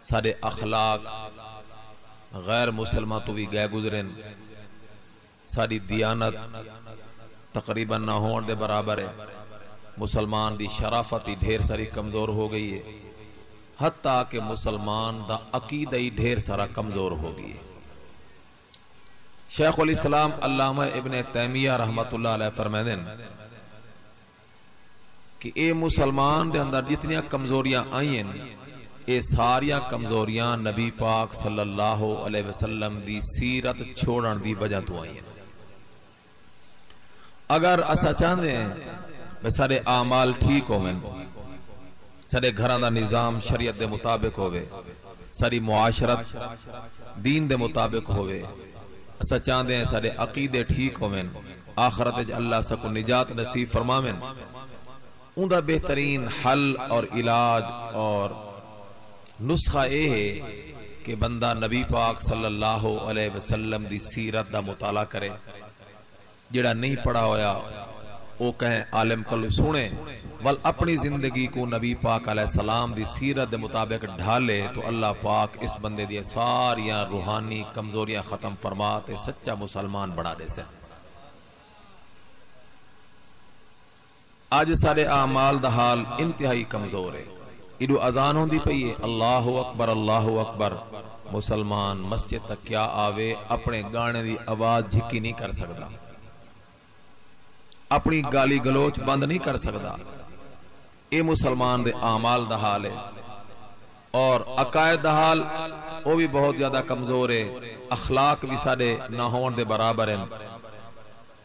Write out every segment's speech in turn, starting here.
سارے اخلاق غیر مسلمان تو بھی گئے گزرن، ساری دیانت تقریباً نہ ہون دے برابر ہے، مسلمان دی شرافت ہی ڈھیر ساری کمزور ہو گئی ہے، حتیٰ کہ مسلمان دا عقیدہ ہی ڈھیر سارا کمزور ہو گئی ہے۔ شیخ الاسلام علامہ ابن تیمیہ رحمت اللہ علیہ فرمائیں کہ اے مسلمان دے اندر جتنی کمزوریاں آئیں اے ساریاں کمزوریاں نبی پاک صلی اللہ علیہ وسلم دی سیرت چھوڑن دی وجہ تو آئیں۔ اگر اسا چاہتے ہیں کہ سارے اعمال ٹھیک ہوئے، سارے گھراں دا نظام شریعت دے مطابق ہوئے، ساری معاشرت دین دے مطابق ہوئے، اسا چاہتے ہیں سارے عقیدے ٹھیک ہوئے، آخرت اللہ سکو نجات نصیب فرماویں، ان دا بہترین حل اور علاج اور نسخہ اے ہے کہ بندہ نبی پاک صلی اللہ علیہ وسلم دی سیرت دا مطالعہ کرے۔ جڑا نہیں پڑھا ہویا وہ کہیں عالم کل سنے، ول اپنی زندگی کو نبی پاک علیہ السلام دی سیرت دے مطابق ڈھالے تو اللہ پاک اس بندے دی ساریاں روحانی کمزوریاں ختم فرماتے سچا مسلمان بنا دے سے۔ آج سارے اعمال دا حال انتہائی کمزور ہے، ادو اذان ہوندی پئی ہے اللہ اکبر اللہ اکبر، مسلمان مسجد تک کیا آوے اپنے گانے دی آواز جھکی نہیں کر سکتا، اپنی گالی گلوچ بند نہیں کر سکتا، اے مسلمان دے اعمال دا حال ہے۔ اور عقائد دا حال وہ بھی بہت زیادہ کمزور ہے، اخلاق بھی سارے نہ ہون دے برابر ہیں،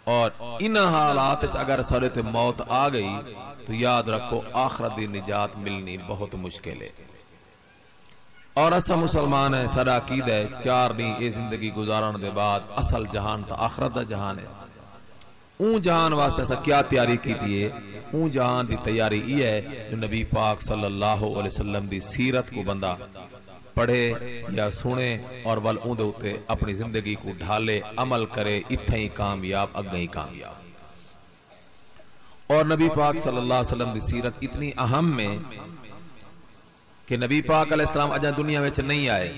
اور ان حالات اگر سارے تے موت آ گئی تو یاد رکھو آخرت دی نجات ملنی بہت مشکل ہے۔ اور ایسا مسلمان ہے سارا عقید ہے چار نہیں اے زندگی گزارن دے بعد اصل جہان تا آخرت دا جہان ہے۔ اون جہان واسطے ایسا کیا تیاری کی دیئے؟ اون جہان دی تیاری یہ ہے جو نبی پاک صلی اللہ علیہ وسلم دی سیرت کو بندہ پڑھے یا سنے اور ول اون دے ہوتے اپنی زندگی کو ڈھالے عمل کرے، اتھا ہی کامیاب اگہ ہی کامیاب۔ اور نبی پاک صلی اللہ علیہ وسلم دی سیرت اتنی اہم میں کہ نبی پاک علیہ السلام اجا دنیا میں نہیں آئے،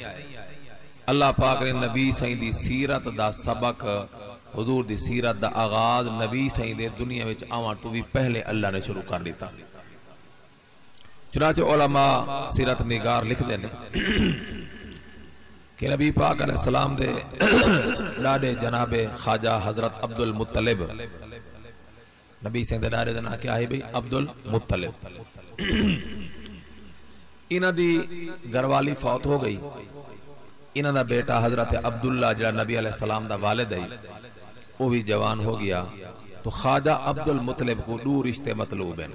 اللہ پاک نے نبی سائیں دی سیرت دا سبق، حضور دی سیرت دا آغاز نبی سائیں دے دنیا میں آوان تو بھی پہلے اللہ نے شروع کر لیتا۔ چنانچہ علماء سیرت نگار لکھ دینے کہ نبی پاک علیہ السلام دے ڈاڑے جناب خواجہ حضرت عبد المطلب، نبی سائیں دے ڈاڑے دنا کیا ہے بھی عبد المطلب، انہ دی گھروالی فوت ہو گئی، انہ دا بیٹا حضرت عبداللہ جڑا نبی علیہ السلام دا والد ہے وہ بھی جوان ہو گیا، تو خواجہ عبد المطلب کو دو رشتے مطلوب ہیں،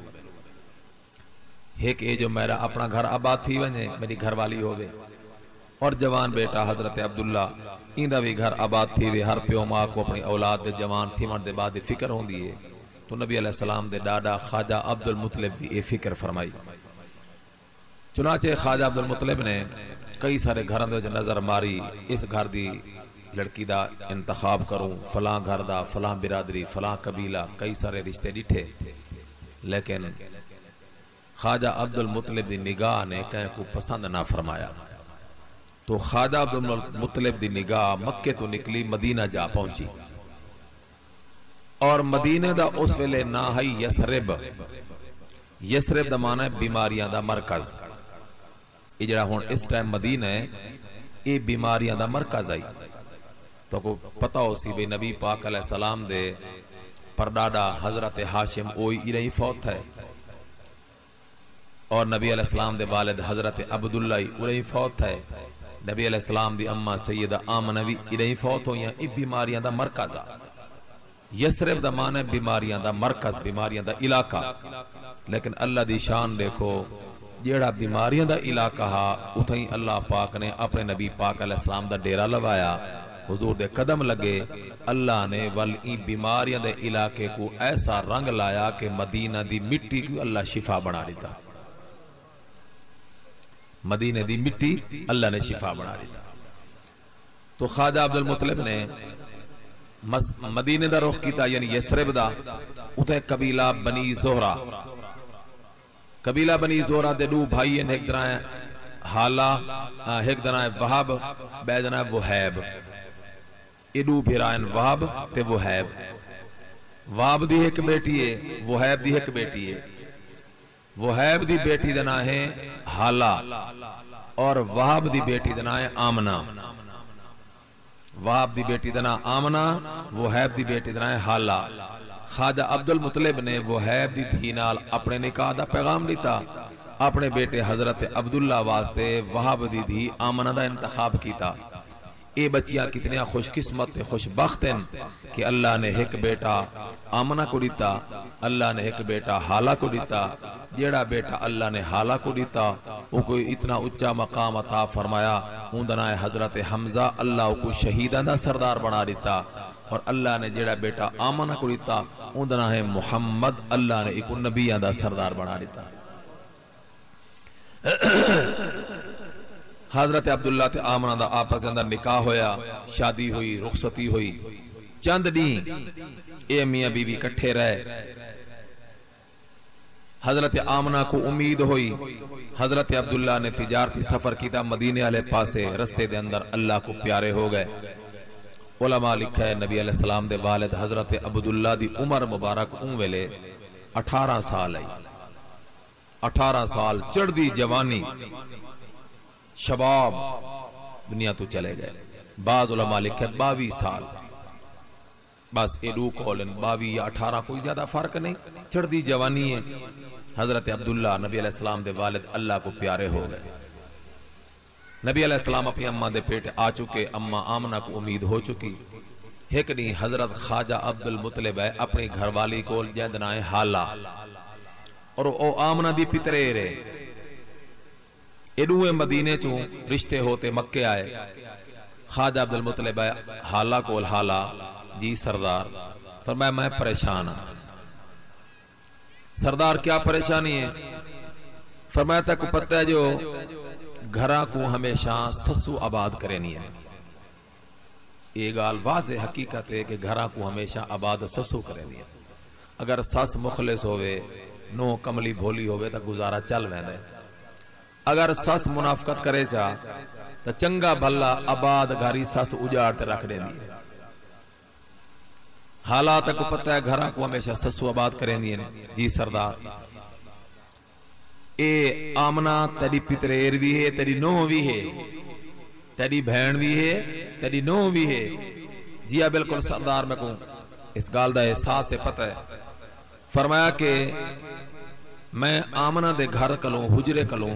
ایک یہ جو میرا اپنا گھر آباد تھی وجہ میری گھر والی ہو گئے، اور جوان بیٹا حضرت عبداللہ ان دا بھی گھر آباد تھی وے، ہر پیو ماں کو اپنی اولاد دے جوان تھی من دے بعد فکر ہوں دیئے، تو نبی علیہ السلام دے ڈاڈا خواجہ عبد المطلب بھی یہ فکر فرمائی۔ چنانچہ خواجہ عبد المطلب نے کئی سارے گھروں دے نظر ماری، اس گھر دی لڑکی دا انتخاب کروں، فلاں گھر دا، فلاں برادری، فلاں قبیلہ، کئی سارے رشتے ڈٹھے، لیکن خواجہ عبد المطلب دی نگاہ نے کہیں کو پسند نہ فرمایا، تو خواجہ عبد المطلب دی نگاہ مکے تو نکلی مدینہ جا پہنچی، اور مدینہ دا اس ویلے نہ ہے یسرب، یسرب دا معنی ہے بیماریاں دا مرکز، یہ جڑا ہون اس ٹائم مدینہ ہے یہ بیماریاں دا مرکز آئی، تو کو پتہ ہو سی بے نبی پاک علیہ السلام دے پردادا حضرت ہاشم اوئی الہی فوت ہے، اور نبی علیہ السلام دے والد حضرت عبداللہ الہی فوت ہے، نبی علیہ السلام دی اماں سیدہ آمنہ بھی الہی فوت ہوئی ہیں، یہ بیماریاں دا مرکز آ، یسرب دا معنی بیماریاں دا مرکز، بیماریاں دا علاقہ، لیکن اللہ دی شان دیکھو جیڑا بیماریاں دا علاقہ ہا اتھیں اللہ پاک نے اپنے نبی پاک علیہ السلام دا ڈیرہ لوایا، حضور دے قدم لگے، اللہ نے والئی بیماریاں دے علاقے کو ایسا رنگ لایا کہ مدینہ دی مٹی کو اللہ شفا بنا دیتا، مدینہ دی مٹی اللہ نے شفا بنا دیتا۔ تو خواجہ عبد المطلب نے مدینہ دا رخ کیتا، یعنی یسرب دا، اتھے قبیلہ بنی زہرہ، قبیلہ بنی زہرہ دے دو بھائی ہیں، ایک طرح حالہ ایک دنا ہے وہب بے دنا ہے وہیب ایڈو بھیرائن وہب تے وہیب وہب دی ایک بیٹی ہے وہیب دی ایک بیٹی ہے وہیب دی بیٹی دنا ہے حالہ اور وہب دی بیٹی دنا ہے آمنہ وہب دی بیٹی دنا آمنہ وہیب دی بیٹی دنا ہے حالہ خواجہ عبد المطلب نے وہیب دی دھی نال اپنے نکاح دا پیغام دیتا اپنے بیٹے حضرت عبداللہ واسطے وہب دی دھی آمنہ دا انتخاب کیتا اے بچیاں کتنے خوش قسمت خوش بخت ہیں کہ اللہ نے ایک بیٹا آمنہ کو دیتا اللہ نے ایک بیٹا حالہ کو دیتا جیڑا بیٹا اللہ نے حالہ کو دیتا وہ کوئی اتنا اچھا مقام عطا فرمایا اوندنا ہے حضرت حمزہ اللہ کو شہیدہ دا سردار بنا دیتا اور اللہ نے جیڑا بیٹا آمنہ کو دیتا اوندنا ہے محمد اللہ نے ایک نبیہ دا سردار بنا دیتا حضرت عبداللہ تے آمنہ دا آپس اندر نکاح ہویا شادی ہوئی رخصتی ہوئی چند دیں اے میاں بیوی کٹھے رہے حضرت آمنہ کو امید ہوئی حضرت عبداللہ نے تجارتی سفر کیتا مدینے والے پاسے رستے دے اندر اللہ کو پیارے ہو گئے علماء لکھا ہے نبی علیہ السلام دے والد حضرت عبداللہ دی عمر مبارک ویلے 18 سال ہے 18 سال چڑھ دی جوانی شباب دنیا تو چلے گئے بعض علماء لکھے 22 سال بس ایڈو کولن 22 یا 18 کوئی زیادہ فرق نہیں چڑھ دی جوانی ہے حضرت عبداللہ نبی علیہ السلام دے والد اللہ کو پیارے ہو گئے نبی علیہ السلام اپنی اماں دے پیٹ آ چکے اماں آمنہ کو امید ہو چکی ایک نہیں حضرت خواجہ عبد المطلب ہے اپنی گھر والی کو جیندنا ہے حالہ اور او آمنہ دی پترے رہے ایڈوے مدینے چوں رشتے ہوتے مکے آئے خواجہ عبد المطلب ہے حالہ کو حالہ جی سردار فرمایا میں پریشان ہوں سردار کیا پریشانی ہے فرمایا تک پتہ ہے جو گھرہ کو ہمیشہ سسو آباد کرنی ہے یہ گال واضح حقیقت ہے کہ گھرہ کو ہمیشہ آباد سسو کرنی ہے اگر سس مخلص ہوئے نو کملی بھولی ہوئے تو گزارا چل ویندے اگر سس منافقت کرے چاہ تو چنگا بھلا آباد گھری سس اجاڑ تے رکھ دے دی حالات کو پتہ ہے گھرہ کو ہمیشہ سسو آباد کرنی ہے جی سردار اے آمنہ تیری پتریر بھی ہے تیری نو بھی ہے تیری بہن بھی ہے تیری نو بھی ہے جی بالکل سردار میں کو اس گال دا احساس سے پتہ ہے فرمایا کہ میں آمنہ دے گھر کلوں حجرے کلوں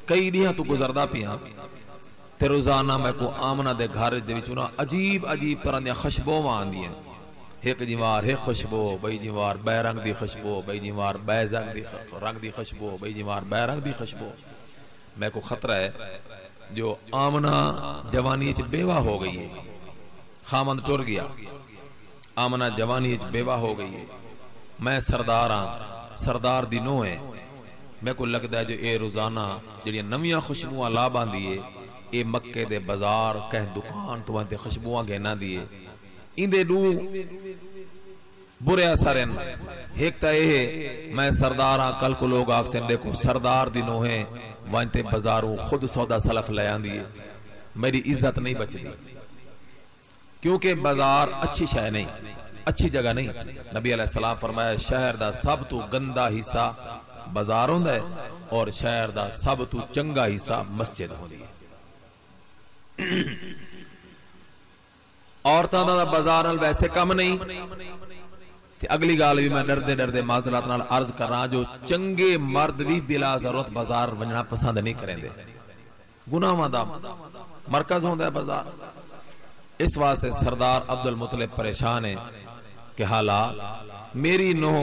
کئی دیاں تو گزردہ پیاں تے روزانہ میں کو آمنہ دے گھر دے وچوں عجیب عجیب طرح دیا خشبو مان دیاں ایک جوار ایک خوشبو بئی جوار بے رنگ دی خوشبو بئی جوار بے رنگ دی خوشبو بئی جوار بے رنگ دی خوشبو میں کو خطرہ ہے جو آمنہ جوانی اچ بیوہ ہو گئی ہے خامند ٹر گیا آمنہ جوانی اچ بیوہ ہو گئی ہے میں سردار دی نو ہے میں کو لگتا ہے جو اے روزانہ جڑی نویاں خوشبواں لا باندھیے اے مکے دے بازار کہیں دکان تو انتے خوشبواں گہنا دیے اندے دو برے اثر ہیں ایک تا ہے میں سرداراں کل کو لوگ آگ سے دیکھو سردار دی نو ہیں وانتے بازاروں خود سودا سلف لے آندیے میری عزت نہیں بچ دی کیونکہ بازار اچھی شے نہیں اچھی جگہ نہیں نبی علیہ السلام فرمایا شہر دا سب تو گندا حصہ بازار ہوندا ہے اور شہر دا سب تو چنگا حصہ مسجد ہوندی ہے عورتاں دا بازار نال ویسے کم نہیں تے اگلی گال بھی میں ڈردے معذرت نال عرض کر رہا جو چنگے مرد بھی بلا ضرورت بازار ونجنا پسند نہیں کریں دے گناہاں دا مرکز ہوندا ہے بازار اس واسطے سردار عبد المطلب پریشان ہے کہ حالا میری نو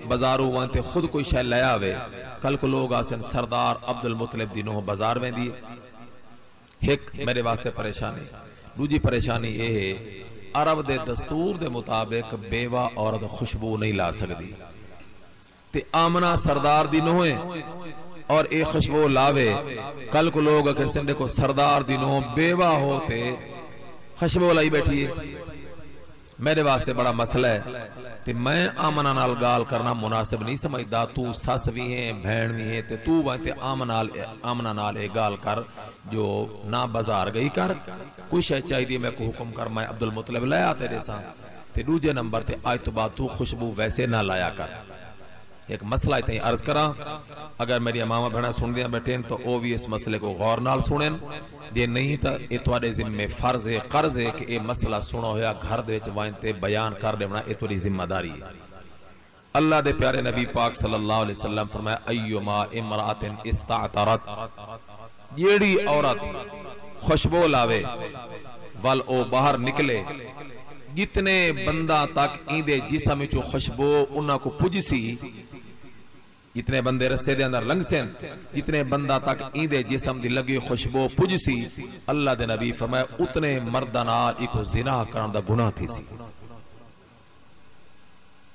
بازاروں وانتے خود کوئی شے لے آوے کل کو لوگ آسن سردار عبد المطلب دی نو بازار میں دی ایک میرے واسطے پریشانی دوجی پریشانی یہ ہے عرب دے دستور دے مطابق بیوہ عورت خوشبو نہیں لا سکتی تے آمنہ سردار دی نو ہے اور ایک خوشبو لاوے کل کو لوگ کہتے ہیں کو سردار دی نو بیوہ ہوتے خوشبو لائی بیٹھی ہے میرے واسطے بڑا مسئلہ ہے تے میں آمنہ نال گال کرنا مناسب نہیں سمجھدا. تو سس بھی ہیں بہن بھی ہیں تے تو وانتے آمنہ نال اے گال کر جو نہ بازار گئی کر کوئی شے چاہیے میں کو حکم کر میں عبد المطلب لے آ تیرے ساں. تے دوجے نمبر تے آج تو بعد تو خوشبو ویسے نہ لایا کر. ایک مسئلہ اتنی عرض کراں اگر میری ماما بہنا سن دیا بیٹھیں تو او بھی اس مسئلے کو غور نال سنیں جے نہیں تا اے تواڈے ذمے فرض ہے قرض ہے کہ اے مسئلہ سنو ہویا گھر دے وچ وانتے بیان کر دینا اے تیری ذمہ داری ہے. اللہ دے پیارے نبی پاک صلی اللہ علیہ وسلم فرمایا ایما امرأۃ استعطرت جیڑی عورت خوشبو لاوے ول او باہر نکلے جتنے بندہ تک ایندے جسم وچوں خوشبو انہاں کو پجسی جتنے بندے رستے دے اندر لنگ سن جتنے بندہ تک ایندے جسم دی لگی خوشبو پجسی اللہ دے نبی فرمایا اتنے مردہ نال ایک زنا کرن دا گناہ تھی سی.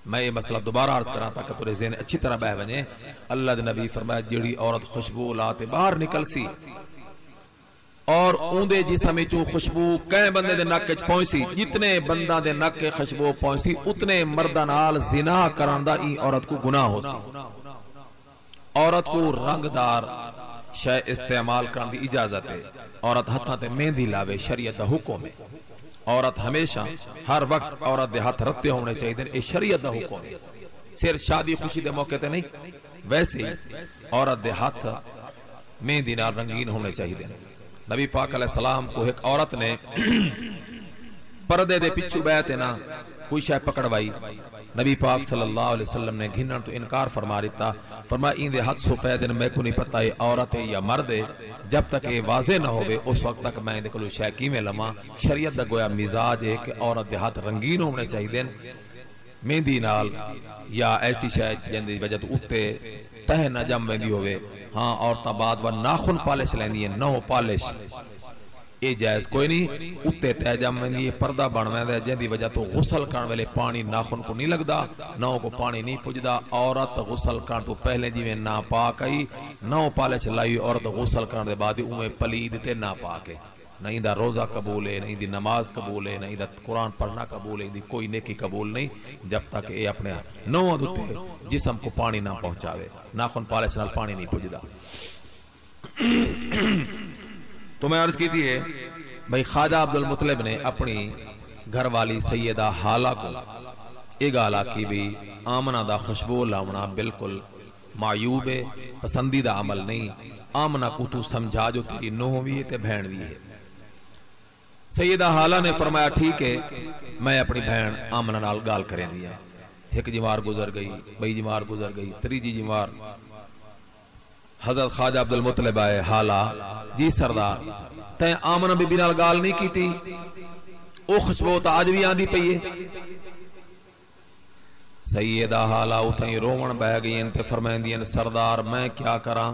میں یہ مسئلہ دوبارہ عرض کراں تاکہ تیرے ذہن اچھی طرح بہ ونے. اللہ دے نبی فرمایا جیڑی عورت خوشبو لاتے باہر نکل سی اور اوندے جسم وچوں خوشبو کئے بندے دے نک وچ پہنچی جتنے بندہ دے نک کے خوشبو پہنچی اتنے مردہ نال زنا کرن دا ای عورت کو گناہ ہو سی. عورت کو رنگدار شے استعمال کرن دی اجازت ہے. عورت ہتھاں تے مہندی لاوے شریعت دا حکم ہے. عورت ہمیشہ ہر وقت عورت دے ہاتھ رتے ہونے چاہیے اے شریعت دا حکم ہے. صرف شادی خوشی دے موقع تے نہیں ویسے ہی عورت دے ہاتھ مہندی نال رنگین ہونے چاہیے. نبی پاک علیہ السلام کو ایک عورت نے پردے دے پچھو بیٹھے نا کوئی شے پکڑوائی نبی پاک صلی اللہ علیہ وسلم نے گھنن تو انکار فرما دیتا. فرمایا این دے ہاتھ سفید میں کو نہیں پتہ ہے عورت ہے یا مرد ہے جب تک یہ واضح نہ ہوئے اس وقت تک میں دے کلو شے کیویں لواں. شریعت دا گویا مزاج ہے کہ عورت دے ہاتھ رنگین ہونے چاہیے مہندی نال یا ایسی شے جن دی وجہ تو اتے تہ نہ جم ویندی ہوئے. ہاں عورتاں بعد و ناخن پالش لیندی ہیں نو پالش اے جائز کوئی نہیں اتے تہ جم ویندی ہے پردہ بن ویندا ہے جن دی وجہ تو غسل کرن ویلے پانی ناخن کو نہیں لگدا نو کو پانی نہیں پجدا. عورت غسل کرن تو پہلے جویں نا پاک آئی نو پالش لائی عورت غسل کرن دے بعد اوویں پلید تے نا پاک ہے. نہ دا روزہ قبول ہے نہ دی نماز قبول ہے نہ دا قرآن پڑھنا قبول ہے دی کوئی نیکی قبول نہیں جب تک اے اپنے نو دتے جسم کو پانی نہ پہنچاوے. ناخن پالش نال پانی نہیں پجدا. تو میں عرض کی تھی ہے بھائی خواجہ عبد المطلب نے اپنی گھر والی سیدہ حالہ کو یہ گالا کی بھی آمنہ دا خوشبو لاؤنا بالکل معیوب ہے پسندیدہ عمل نہیں. آمنہ کو تو سمجھا جو تیری نوح بھی ہے تے بہن بھی ہے. سیدہ حالہ نے فرمایا ٹھیک ہے میں اپنی بہن آمنہ نال گال کریں دیا. ایک جمار گزر گئی بئی جمار گزر گئی تریجی جمار حضرت خواجہ عبد المطلب آئے حالہ جی سردار تیں آمنہ بی بی نال گال نہیں کی تھی او خوشبو تا آج بھی آندھی پئیے. سیدہ حالہ اتنی رومن بہ گئی انتے فرمائیں دین سردار میں کیا کراں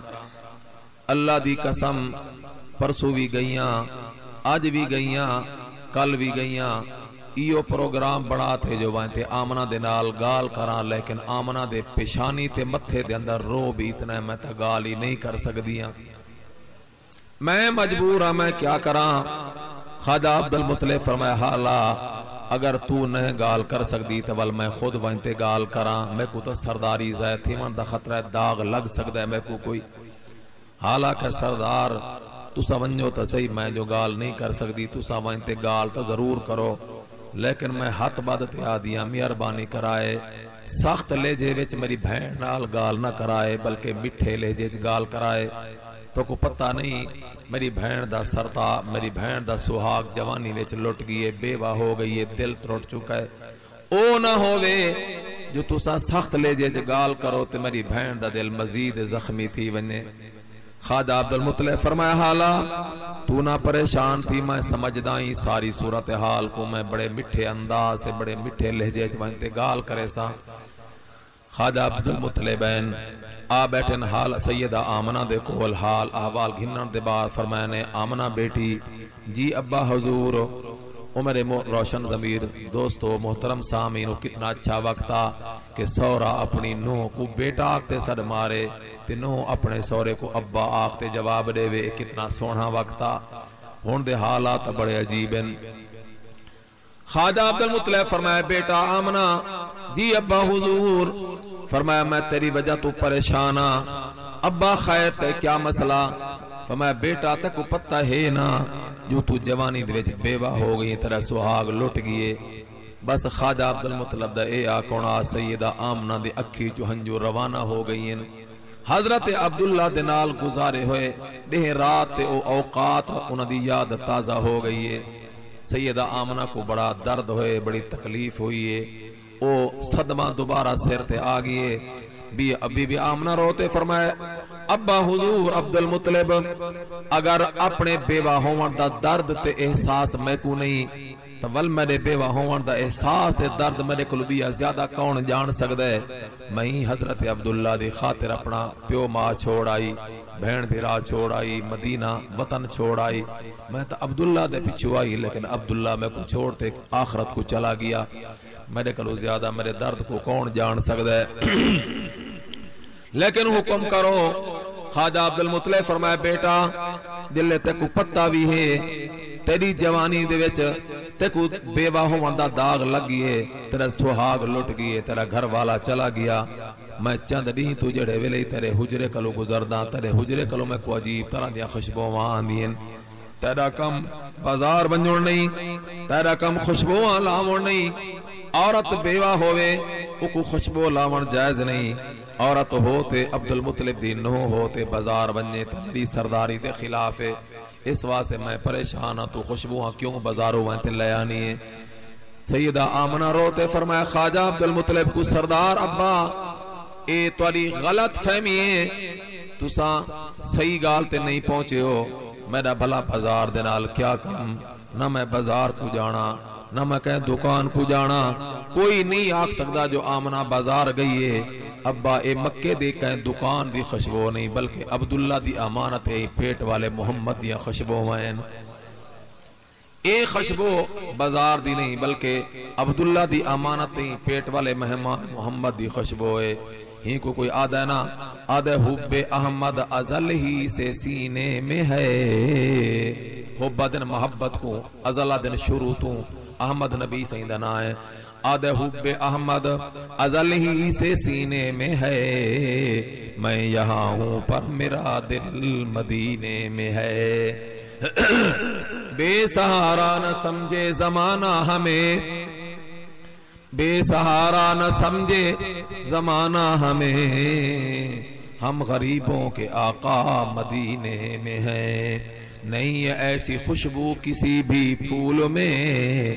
اللہ دی قسم پرسو بھی گئیاں آج بھی گئیاں کل بھی گئیاں ایو پروگرام بڑا تھے جو وانتے آمنہ دے نال گال کراں لیکن آمنہ دے پیشانی تے متھے دے اندر رو بھی اتنا ہے میں تا گال ہی نہیں کر سکدیاں میں مجبور ہاں میں کیا کراں. خواجہ عبد المطلب فرمایا حالا اگر تو نہ گال کر سکدی تو ول میں خود وانتے گال کراں میں کو تو سرداری زائد تھیمن دا خطرہ داغ لگ سکدا ہے میں کو کوئی. حالانکہ سردار تسا ونجو تا صحیح میں جو گال نہیں کر سکتی تسا وانتے گال تا ضرور کرو لیکن میں ہاتھ بادت آدیاں مہربانی کرائے سخت لہجے وچ میری بہن نال گال نہ کرائے بلکہ میٹھے لہجے وچ گال کرائے. تو کو پتہ نہیں میری بہن دا سرتا میری بہن دا سہاگ جوانی وچ لٹ گئی ہے بیوہ ہو گئی ہے دل ٹوٹ چکا ہے. او نہ ہووے جو تسا سخت لہجے وچ گال کرو تے میری بہن دا دل مزید زخمی تھی ونے. خواجہ عبد المطلب فرمایا حالا تو نہ پریشان تھی میں سمجھدا ہی ساری صورتحال کو میں بڑے میٹھے انداز سے بڑے میٹھے لہجے وچ وانتے گال کرے سا. خواجہ عبد المطلبین آ بیٹھن حال سیدہ آمنہ دے کول حال احوال گھنن دے بعد فرمایا نے آمنہ بیٹی جی ابا حضور عمر روشن ضمیر دوستو محترم سامعین کتنا اچھا وقت تھا کہ سورا اپنی نوح کو بیٹا آکتے سڑ مارے تے نوح اپنے سورے کو ابا آکتے جواب دے وے کتنا سونا وقت تھا. ہون دے حالات بڑے عجیب ہیں. خواجہ عبد المطلب فرمایا بیٹا آمنہ جی ابا حضور، فرمایا میں تیری وجہ تو پریشان ہاں۔ ابا خیر تے کیا مسئلہ؟ فرمایا بیٹا تے کو پتہ ہے نا جو تو جوانی دے وچ بیوہ ہو گئی، تیرا سہاگ لٹ گئے۔ بس خواجہ عبد المطلب دا اے آکونا سیدہ آمنہ دے اکھی چو ہنجو روانہ ہو گئی ہیں۔ حضرت عبداللہ دے نال گزارے ہوئے دہ رات تے او اوقات انہاں دی یاد تازہ ہو گئی ہے۔ سیدہ آمنہ کو بڑا درد ہوئے، بڑی تکلیف ہوئی ہے، او صدمہ دوبارہ سر تے آگئے۔ بی آمنہ روتے فرمائے ابا حضور عبد المطلب، اگر اپنے بیوہ ہون دا درد تے احساس میں کو نہیں تو ول میرے بیوہ ہون دا احساس تے درد میرے کو بھی زیادہ کون جان سکتا ہے؟ میں ہی حضرت عبداللہ دی خاطر اپنا پیو ماں چھوڑ آئی، بہن بھرا چھوڑ آئی، مدینہ وطن چھوڑ آئی، میں تو عبداللہ دے پیچھے آئی، لیکن عبداللہ میں کو چھوڑتے آخرت کو چلا گیا، میرے کلو زیادہ میرے درد کو کون جان سکتا ہے؟ لیکن حکم کرو۔ خواجہ عبد المطلب فرمایا بیٹا دل تے کو پتہ بھی ہے تیری جوانی دے وچ تے کو بیوہ ہون دا داغ لگ گئے، تیرا سہاگ لٹ گئے، تیرا گھر والا چلا گیا۔ میں چند دن تو جڑے ویلے تیرے حجرے کلو گزردا، تیرے حجرے کلو میں کو عجیب طرح دی خوشبوواں آندیاں، تیرا کم بازار ونجون نہیں، تیرا کم خوشبوواں لاون نہیں۔ عورت بیوہ ہوئے او کو خوشبو لاون جائز نہیں، عورت ہوتے عبد المطلب دی نو ہوتے بازار بننے تو میری سرداری دے خلاف ہے، اس واسطے میں پریشان ہوں، تو خوشبوہاں کیوں بازاروں میں تے لے آنی ہے؟ سیدہ آمنہ روتے فرمایا خواجہ عبد المطلب کو سردار ابا اے تواڈی غلط فہمی ہے، تساں صحیح گال تے نہیں پہنچے ہو، میرا بھلا بازار دے نال کیا کم؟ نہ میں بازار کو جانا، نہ میں کہیں دکان کو جانا، کوئی نہیں آکھ سکتا جو آمنہ بازار گئی ہے۔ ابا اے مکے دے کہیں دکان دی خوشبو نہیں، بلکہ عبداللہ دی امانت ہے، پیٹ والے محمد دی خوشبو ہیں۔ اے خوشبو بازار دی نہیں بلکہ عبداللہ دی امانت نہیں، پیٹ والے مہمان محمد دی خوشبو ہے۔ ہی کو کوئی آدھا نا آدھا حب احمد ازل ہی سے سینے میں ہے، حب دن محبت کو ازلہ دن شروع تو احمد نبی سیدہ نا ہے، آدھے حب احمد ازل ہی سے سینے میں ہے، میں یہاں ہوں پر میرا دل مدینے میں ہے۔ بے سہارا نہ سمجھے زمانہ ہمیں، بے سہارا نہ سمجھے زمانہ ہمیں، ہم غریبوں کے آقا مدینے میں ہیں، نہیں ہے ایسی خوشبو کسی بھی پھول میں،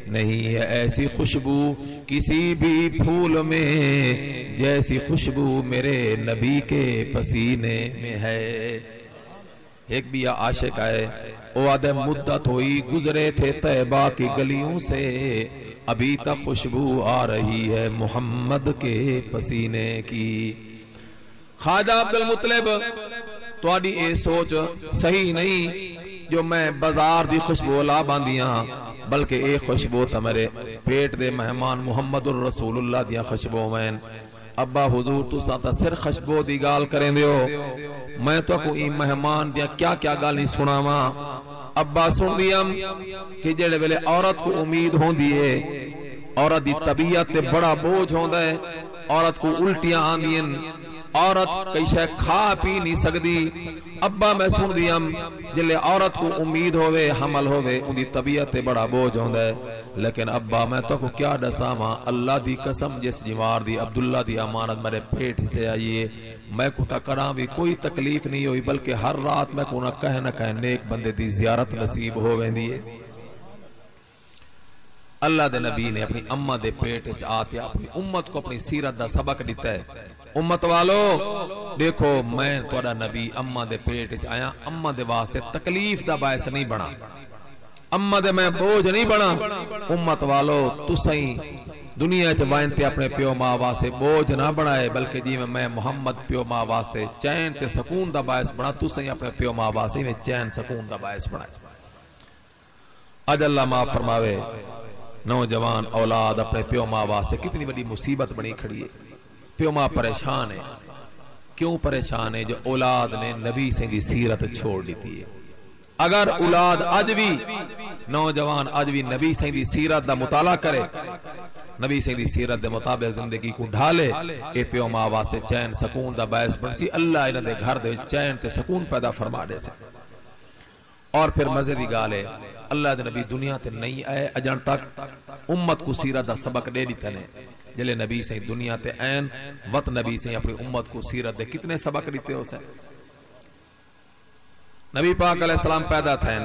نہیں ہے ایسی خوشبو کسی بھی پھول میں، جیسی خوشبو میرے نبی کے پسینے میں ہے۔ ایک بھی عاشق ہے، وہ آدھے مدت ہوئی گزرے تھے طیبہ کی گلیوں سے، ابھی تک خوشبو آ رہی ہے محمد کے پسینے کی۔ خواجہ عبد المطلب تواڈی اے سوچ صحیح نہیں جو میں بازار دی خوشبو لا باندیاں، بلکہ اے خوشبو تا میرے پیٹ دے مہمان محمد الرسول اللہ دیاں خوشبو میں۔ ابا حضور تو ساتا سر خوشبو دی گال کریں دیو، میں تو کو ای مہمان دیا کیا کیا گالی سناواں۔ ابا سن دیاں کہ جڑے ویلے عورت کو امید ہوندی ہے، عورت دی طبیعت تے بڑا بوجھ ہوندا ہے، عورت کو الٹیاں آندیاں، عورت کئی شے کھا پی نہیں سکدی۔ ابا میں سن دیاں جلے عورت کو امید ہوئے حمل ہوئے ان دی طبیعت تے بڑا بوجھ ہوندا ہے، لیکن ابا میں تو کو کیا دساواں، اللہ دی قسم جس جوار دی عبداللہ دی امانت میرے پیٹ سے آئیے، میں کو تا کراں بھی کوئی تکلیف نہیں ہوئی، بلکہ ہر رات میں کو نہ کہہ نیک بندے دی زیارت نصیب ہو ویندی ہے۔ اللہ دے نبی نے اپنی اماں دے پیٹ وچ آتے اپنی امت کو اپنی سیرت دا سبق دیتا ہے۔ امت والو دیکھو میں تہاڈا نبی اماں دے پیٹ وچ آیا، اماں دے واسطے تکلیف دا باعث نہیں بنا، اماں دے میں بوجھ نہیں بنا۔ امت والو تسیں دنیا وچ وانتے اپنے پیو ماں واسطے بوجھ نہ بنائے، بلکہ جی میں محمد پیو ماں واسطے چین تے سکون دا باعث بنا، تسیں اپنے پیو ماں واسطے میں چین سکون دا باعث بنائے۔ اج اللہ معاف فرماوے، نوجوان اولاد اپنے پیو ماں واسطے کتنی بڑی مصیبت بنی کھڑی ہے۔ پیو ماں پریشان ہے، کیوں پریشان ہے؟ جو اولاد نے نبی سے دی سیرت چھوڑ دیتی ہے، اگر اولاد اج بھی نوجوان اج بھی نبی سائیں دی سیرت دا مطالعہ کرے، نبی سائیں دی سیرت دے مطابق زندگی کو ڈھالے، اے پیو ماں واسطے چین سکون دا باعث بن سی، اللہ انہاں دے گھر دے چین تے سکون پیدا فرما دے سے۔ اور پھر مزے دی گال ہے، اللہ دے نبی دنیا تے نہیں آئے اجن تک امت کو سیرت دا سبق دے دیتے نے، جلے نبی سائیں دنیا تے این وقت نبی سائیں اپنی امت کو سیرت دے کتنے سبق دیتے ہو سے۔ نبی پاک علیہ السلام پیدا تھے،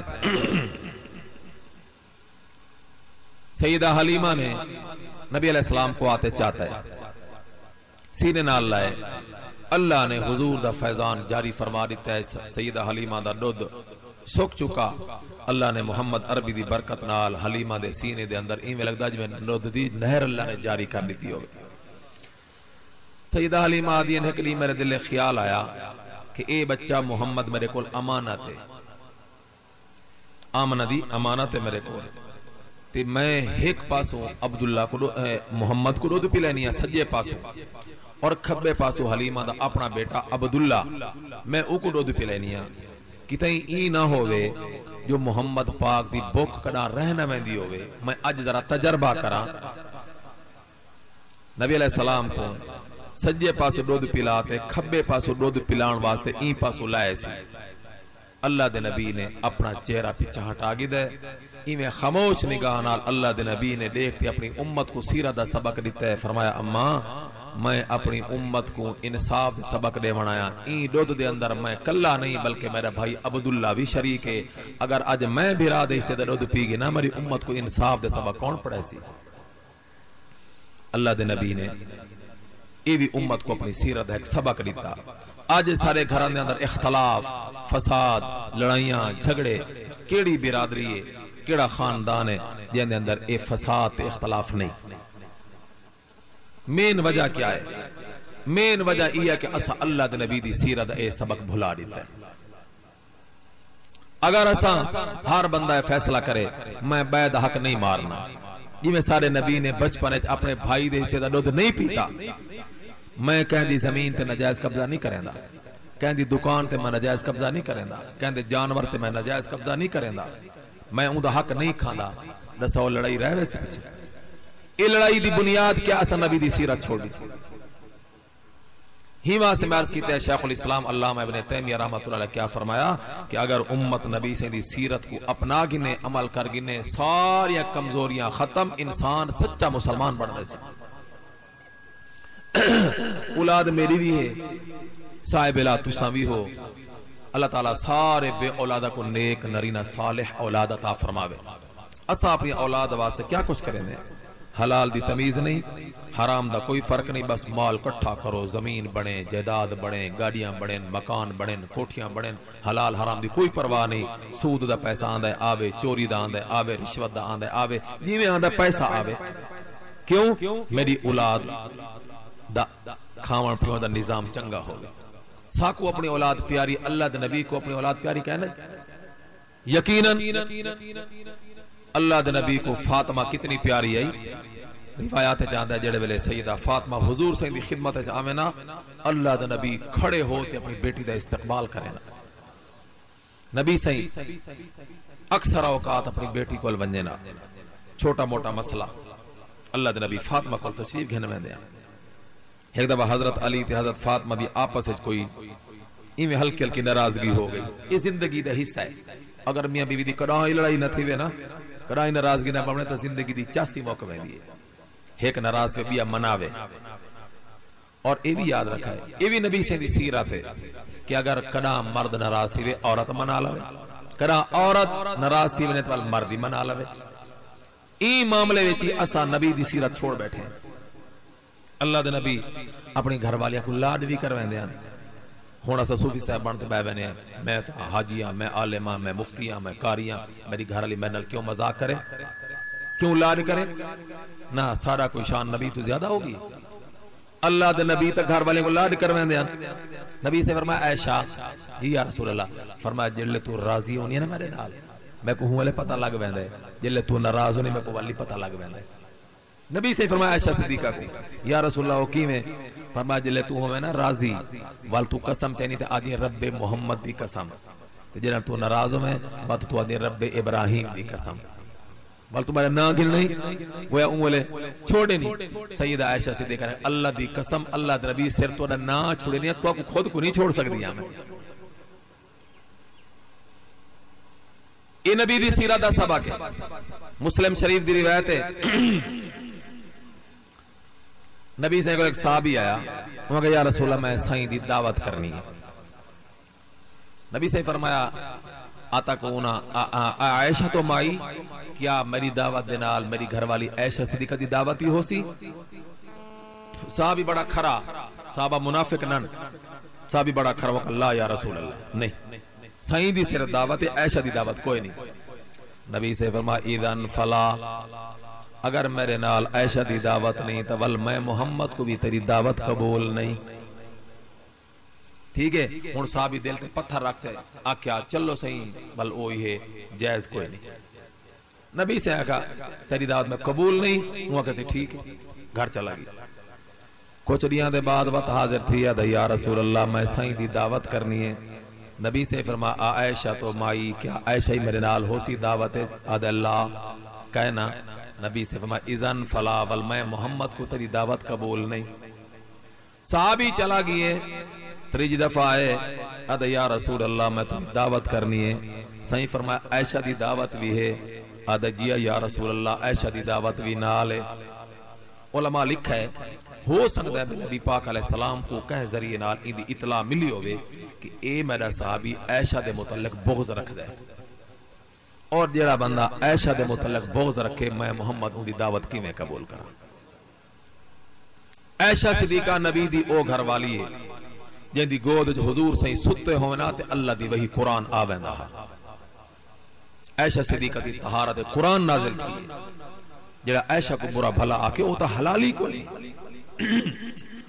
سیدہ حلیمہ نے نبی علیہ السلام کو آتے چاہتا ہے، سینے نال لائے، اللہ نے حضور دا فیضان جاری فرما دیتا ہے، سیدہ حلیمہ دا دودھ سک چکا، اللہ نے محمد عربی دی برکت نال حلیمہ دے سینے دے اندر ایویں لگدا جویں دودھ دی نہر اللہ نے جاری کر دیتی ہو۔ سیدہ حلیمہ آدھی نے کلی میرے دل خیال آیا کہ اے بچہ محمد میرے کول امانت ہے، آمنہ دی امانت ہے میرے کول، تے میں ایک پاسوں عبداللہ کو محمد کو دودھ پلینی سجے پاسوں اور کھبے پاسوں حلیمہ دا اپنا بیٹا عبداللہ میں او کو دودھ پلینی، کتیں ای نہ ہوئے جو محمد پاک دی بک کڑا رہنا میں دی ہوئے۔ میں اج ذرا تجربہ کرا، نبی علیہ السلام کو سجے پاسو دودھ پلاتے کھبے پاسو دودھ پلان واسطے این پاسو لائے سی، اللہ دے نبی نے اپنا چہرہ پیچھے ہٹا گی دے، ایویں خاموش نگاہ نال اللہ دے نبی نے دیکھتے اپنی امت کو سیرت دا سبق دیتا ہے، فرمایا اماں میں اپنی امت کو انصاف دے سبق دے بنایا، این دودھ دے اندر میں کلا نہیں بلکہ میرا بھائی عبداللہ بھی شریک ہے، اگر آج میں بھرا دے سے دودھ پی گی نا میری امت کو انصاف دے سبق کون پڑھے سی؟ اللہ دے نبی نے یہ بھی امت کو اپنی سیرت ایک سبق دیتا۔ آج سارے گھران دے اندر اختلاف، فساد، لڑائیاں، جھگڑے، کیڑی برادری ہے، کیڑا خاندان ہے جن دے اندر اے فساد تے اختلاف نہیں؟ مین وجہ کیا ہے؟ مین وجہ یہ ہے کہ اسا اللہ دے نبی دی سیرت اے سبق بھلا دیتا ہے۔ اگر اسا ہر بندہ فیصلہ کرے میں بید حق نہیں مارنا، جی میں سارے نبی نے بچپن اپنے بھائی دے حصے دا دودھ نہیں پیتا، میں کہیں دی زمین تے نجائز قبضہ نہیں کریں دا، کہیں دی دکان تے میں نجائز قبضہ نہیں کریں دا، کہیں دی جانور تے میں نجائز قبضہ نہیں کریں دا، میں اون دا حق نہیں کھانا، دسو لڑائی رہ ویسے پیچھے۔ یہ لڑائی دی بنیاد کیا؟ اسا نبی دی سیرت چھوڑ دی ہی وہاں سے میں عرض کیتے ہیں شیخ الاسلام علامہ ابن تیمیہ رحمۃ اللہ علیہ کیا فرمایا کہ اگر امت نبی سے دی سیرت کو اپنا گنے عمل کر گنے ساری کمزوریاں ختم، انسان سچا مسلمان بن رہے سے۔ اولاد میری بھی ہے، صاحب لا تساں بھی ہو، اللہ تعالیٰ سارے بے اولادہ کو نیک نرینہ صالح اولاد عطا فرماوے۔ اسا اپنی اولاد واسطے کیا کچھ کریں گے؟ حلال دی تمیز نہیں، حرام دا کوئی فرق نہیں، بس مال کٹھا کرو، زمین بڑھے، جائیداد بڑھے، گاڑیاں بڑھیں، مکان بڑھیں، کوٹھیاں بڑھیں، حلال حرام دی کوئی پرواہ نہیں، سود دا پیسہ آندا ہے آوے، چوری دا آندا ہے آوے، رشوت دا آندا ہے آوے، جیویں آندا پیسہ آوے۔ کیوں؟ میری اولاد دا کھاون پیون دا نظام چنگا ہوگا۔ ساکو اپنی اولاد پیاری، اللہ دے نبی کو اپنی اولاد پیاری کہنا یقیناً اللہ دے نبی کو فاطمہ کتنی پیاری آئی، روایات جاندہ ہے جڑے ویلے سیدہ فاطمہ حضور سے دی خدمت آمنہ، اللہ دے نبی کھڑے ہوتے اپنی بیٹی دا استقبال کریں۔ نبی صحیح اکثر اوقات اپنی بیٹی کو ونجنا، چھوٹا موٹا مسئلہ اللہ دے نبی فاطمہ کو تشریف گھن میں دیا۔ ایک دفعہ حضرت علی تے حضرت فاطمہ دی آپس وچ کوئی ایویں ہلکی ہلکی ناراضگی ہو گئی، یہ زندگی دا حصہ ہے۔ اگر میاں بیوی دی کڑائی لڑائی نہ تھی وے نا، کڑائی ناراضگی نہ بنے تو زندگی دی چاسی موقع ویندی ہے، ایک ناراض پہ بیا مناوے۔ اور یہ بھی یاد رکھا ہے، یہ بھی نبی سے دی سیرت ہے کہ اگر کڑا مرد ناراض سی وے عورت منا لوے، کڑا عورت ناراض سی وے تو مرد ہی منا لوے۔ این معاملے وچ اسا نبی دی سیرت چھوڑ بیٹھے ہیں۔ اللہ دے نبی اپنی گھر والیاں کو لاڈ بھی کرویندے ہیں۔ ہن اسا صوفی صاحب بن تے بیٹھ بنے ہیں، میں تو حاجی ہاں، میں عالم ہاں، میں مفتی ہاں، میں قاری ہاں، میری گھر والی میرے نال کیوں مذاق کرے، کیوں لاڈ کرے؟ نہ سارا کوئی شان نبی تو زیادہ ہوگی۔ اللہ دے نبی تے گھر والے کو لاڈ کرویندے ہیں۔ نبی سے فرمایا عائشہ جی یا رسول اللہ، فرمایا جلے تو راضی ہونی ہے نا میرے نال، میں کو ہوں والے پتہ لگ ویندا ہے، جلے تو ناراض ہونی میں کو والی پتہ لگ ویندا ہے۔ نبی سے فرمایا عائشہ صدیقہ کو یا رسول اللہ کیویں؟ فرمایا جلے تو ہوے نا راضی وال تو قسم چینی تے آدھی رب محمد دی قسم، جنہاں تو ناراض ہو میں بات تو آدھی رب ابراہیم دی قسم بل تمہارے نا گل نہیں وہ اولے چھوڑے نہیں سیدہ عائشہ صدیقہ نے اللہ دی قسم اللہ دے نبی سر تو نا چھوڑے نہیں تو خود کو نہیں چھوڑ سکتی ہاں میں یہ نبی دی سیرہ دا سبق ہے مسلم شریف دی روایت ہے نبی سے ایک صحابی آیا انہوں نے کہا یا رسول اللہ میں سائیں دی دعوت کرنی ہے نبی سے فرمایا آتا کونا عائشہ تو مائی کیا میری دعوت دینال میری گھر والی عائشہ صدیقہ دی دعوت ہی ہو سی صحابی بڑا کھرا صحابہ منافق نن صحابی بڑا کھرا وقت اللہ یا رسول اللہ نہیں سائیں دی صرف دعوت ہے عائشہ دی دعوت کوئی نہیں نبی سے فرمایا اذن فلا اگر میرے نال عائشہ دی دعوت نہیں تو ول میں محمد کو بھی تیری دعوت قبول نہیں ٹھیک ہے ہن صحابی دل تے پتھر رکھتے آکھیا چلو صحیح بل اوہی ہے جائز کوئی نہیں نبی سے آکھا تیری دعوت میں قبول نہیں وہ کہتے ٹھیک ہے گھر چلا گیا کچھ دیاں دے بعد وقت حاضر تھی یا رسول اللہ میں سائیں دی دعوت کرنی ہے نبی سے فرمایا عائشہ تو مائی کیا عائشہ ہی میرے نال ہو سی دعوت ہے آد اللہ کہنا نبی سے فرمایا اذن فلا ول میں محمد کو تیری دعوت قبول نہیں صحابی چلا گئے تریجی دفعہ آئے آدھا یا رسول اللہ میں تمہیں دعوت کرنی ہے سائیں فرمایا عائشہ دی دعوت بھی ہے آدھا جیا یا رسول اللہ عائشہ دی دعوت بھی نال ہے علماء لکھا ہے ہو سکتا ہے نبی پاک علیہ السلام کو کہہ ذریعے نال ان دی اطلاع ملی ہوئے کہ اے میرا صحابی عائشہ دے متعلق بغض رکھ دے اور جیڑا بندہ عائشہ دے متعلق بغض رکھے میں محمد ان دی دعوت کی میں قبول کرا عائشہ صدیقہ نبی دی او گھر والی ہے جن دی گود جو حضور سہیں ستے ہونا تے اللہ دی وہی قرآن آویندہ ہے عائشہ صدیقہ دی طہارت قرآن نازل کی جڑا عائشہ کو برا بھلا آکے وہ تا حلالی کو نہیں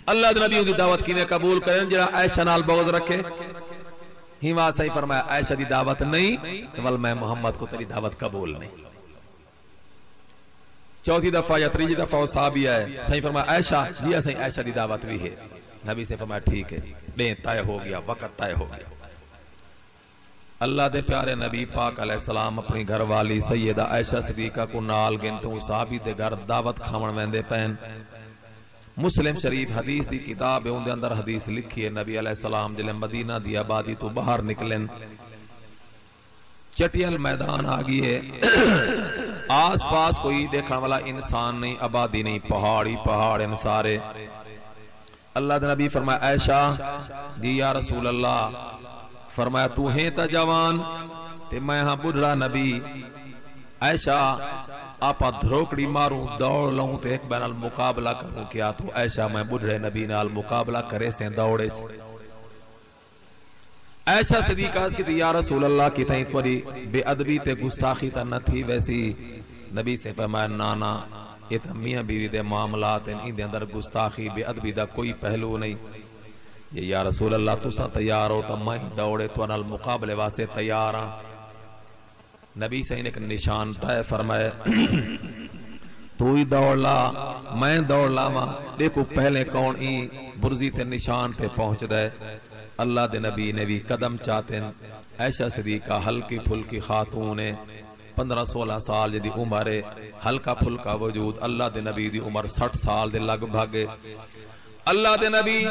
اللہ دے نبی دی دعوت کی میں قبول کریں جڑا عائشہ نال بغض رکھے ہی وہاں صحیح فرمایا عائشہ دی دعوت نہیں ول میں محمد کو تیری دعوت قبول نہیں چوتھی دفعہ یا تریجی دفعہ صحابی ہے صحیح فرمایا عائشہ جی صحیح عائشہ دی دعوت بھی ہے نبی سے فرمایا ٹھیک ہے دیں طے ہو گیا وقت طے ہو گیا اللہ دے پیارے نبی پاک علیہ السلام اپنی گھر والی سیدہ عائشہ صدیقہ کو نال گنتوں صحابی دے گھر دعوت کھاون ویندے پین مسلم شریف حدیث دی کتاب ہے ان دے اندر حدیث لکھی ہے نبی علیہ السلام جلے مدینہ دی آبادی تو باہر نکلن چٹیل میدان آگئی ہے آس پاس کوئی دیکھنے والا انسان نہیں آبادی نہیں پہاڑی پہاڑ ان سارے اللہ دے نبی فرمایا عائشہ دی یا رسول اللہ فرمایا تو ہیں تا جوان تے میں ہاں بڑھڑا نبی عائشہ آپا دھروکڑی ماروں دوڑ لوں تے ایک بین المقابلہ کروں کیا تو عائشہ میں بڑھڑے نبی نال مقابلہ کرے سے دوڑے عائشہ صدیقہ اس کی تے یا رسول اللہ کی تھیں پوری بے ادبی تے گستاخی تا نہ تھی ویسی نبی سے فرمایا نانا یہ تو میاں بیوی دے معاملات ان دے اندر گستاخی بے ادبی دا کوئی پہلو نہیں یہ یا رسول اللہ تسا تیار ہو تو میں دوڑے تو انال مقابلے واسے تیار ہاں نبی سے ایک نشان طے فرمائے تو ہی دوڑ لا میں دوڑ لا ماں دیکھو پہلے کون ای برزی تے نشان پہ پہنچ دے اللہ دے نبی نے بھی قدم چاہتے ہیں عائشہ صدیقہ ہلکی پھلکی خاتون 15-16 سال جدی عمر ہلکا پھلکا وجود اللہ دے نبی دی عمر 60 سال دے لگ بھاگے اللہ دے نبی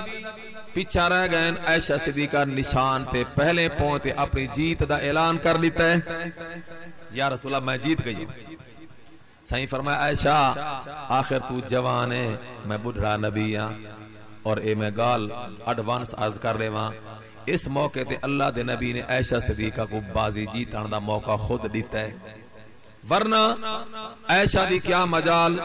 پیچھا رہ گئے عائشہ صدیقہ نشان پہ پہلے پہنچے اپنی جیت دا اعلان کر لیتا ہے یا رسول اللہ میں جیت گئی صحیح فرمایا عائشہ آخر تو جوان ہے میں بڑھڑا نبی ہاں اور اے میں گال ایڈوانس عرض کر رہے وہاں اس موقع تے اللہ دے نبی نے عائشہ صدیقہ کو بازی جیتن دا موقع خود دیتا ہے ورنہ عائشہ دی کیا مجال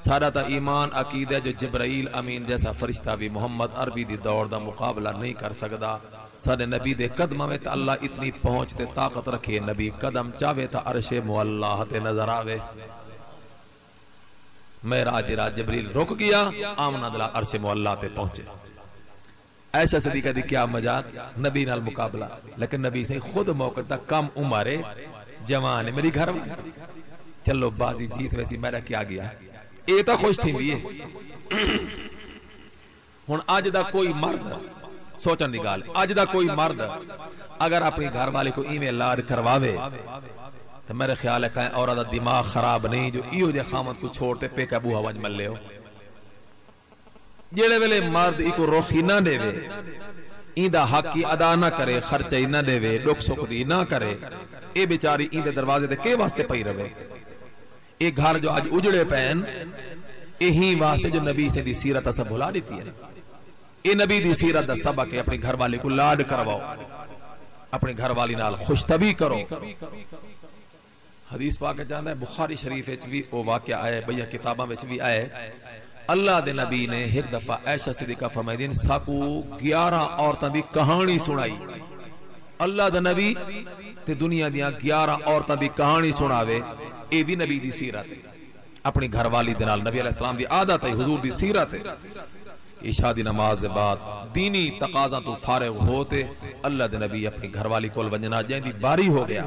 سارا تا ایمان عقیدہ جو جبرائیل امین جیسا فرشتہ بھی محمد عربی دی دور دا مقابلہ نہیں کر سکدا سارے نبی دے قدمہ میں تا اللہ اتنی پہنچتے طاقت رکھے نبی قدم چاہوے تا عرش مولا تے نظر آوے معراج رات جبریل رک گیا آمنہ دلا عرش مولا تے پہنچے عائشہ صدیقہ دی کیا مجال نبی نال مقابلہ لیکن نبی سے خود موقع تا کم عمرے جوان ہے میری گھر والی چلو بازی جیت ویسی میرا کیا گیا اے تو خوش تھی لیے ہن آج دا کوئی مرد سوچن دی گال اج دا کوئی مرد اگر اپنی گھر والی کو ایویں لاڈ کرواوے تو میرے خیال ہے کہ عورت دا دماغ خراب نہیں جو ایو جے خامد کو چھوڑتے پے کے ابو ہوا مل لے ہو جڑے ویلے مرد ایکو روخی نہ دے وے این دا حق کی ادا نہ کرے خرچے نہ دے وے ڈک سکھ دی نہ کرے اے بیچاری این دے دروازے تے کے واسطے پئی رہے اے گھر جو اج اجڑے پین یہی واسطے جو نبی سے دی سیرت اسا بھلا دیتی ہے اے نبی دی سیرت دا سبق ہے اپنی گھر والے کو لاڈ کرواؤ اپنے گھر والی نال خوش طبی کرو حدیث پاک جاندا ہے بخاری شریف وچ بھی او واقعہ آئے بھیا کتاباں وچ بھی آئے اللہ دے نبی نے ایک دفعہ عائشہ صدیقہ فرمائی دین ساکو 11 عورتاں دی کہانی سنائی اللہ دے نبی تے دنیا دیاں 11 عورتاں دی کہانی سناوے اے بھی نبی دی سیرت ہے اپنی گھر والی دے نال نبی علیہ السلام دی عادت ہے حضور دی سیرت ہے عشاء دی نماز دے بعد دینی تقاضا تو فارغ ہوتے اللہ دے نبی اپنی گھر والی کول ونجنا جیندی باری ہو گیا